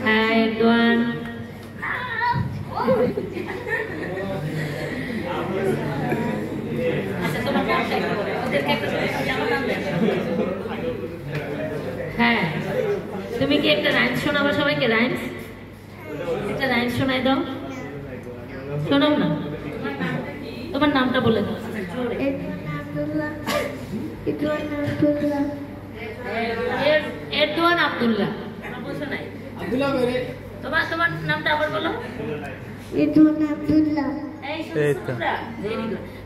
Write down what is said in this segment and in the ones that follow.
হ্যাঁ এরদোয়ান আচ্ছা তোমার নামটা একটু বলো ওদেরকে একটা জামা নাম দেন হ্যাঁ তুমি কি একটা রাইম শোনাবো সবাইকে রাইমস একটা রাইম শোনাই দাও শোনাও না তোমার নামটা বলে দাও এরদোয়ান আব্দুল্লাহ বলছো নাই তোমার তোমার নামটা আবার বলো এরদোয়ান আব্দুল্লাহ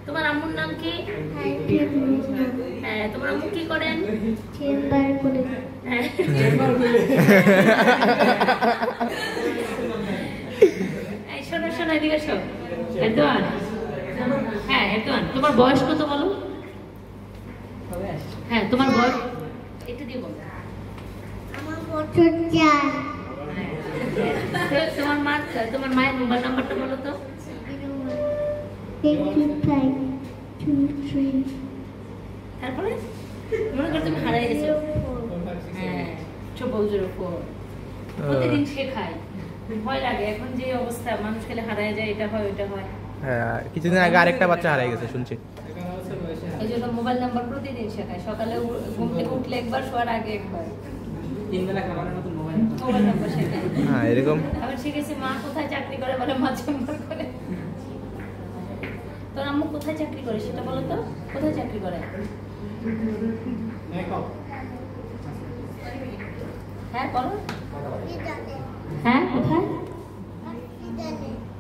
তোমার আম্মুর নাম কি হ্যাঁ তোমার আম্মু কি করেন শোনো শোনো এদিকে শোন এরদোয়ান হ্যাঁ এরদোয়ান তোমার বয়স কত বলো হ্যাঁ তোমার বয়স একটু দিয়ে বলো আমার বছর 4 তোমার মায়ের মোবাইল নাম্বারটা বলো তো 8523 তারপরে মনে করো তুমি হারাই গেছো হ্যাঁ 404 প্রতিদিন শেখায় ভয় লাগে এখন যে অবস্থা মানুষ খেলে হারায় যায় এটা হয় ওইটা হয় হ্যাঁ কিছুদিন আগে আরেকটা বাচ্চা হারিয়ে গেছে শুনছি এই জন্য মোবাইল নাম্বার প্রতিদিন শেখায় সকালে ঘুম থেকে উঠলে একবার শোয়ার আগে একবার 3 বেলা খাবারের মতো মোবাইল নাম্বার শেখায় হ্যাঁ এরকম আবার শিখেছি মা কোথায় চাকরি করে বলে মা চেম্বার করে তোর আম্মু কোথায় চাকরি করে সেটা বলো তো কোথায় চাকরি করে হ্যাঁ বলো হ্যাঁ কোথায়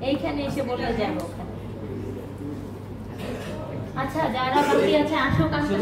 এইখানে এসে বলে যাবো আচ্ছা যারা বাকি আছে আসো কাছে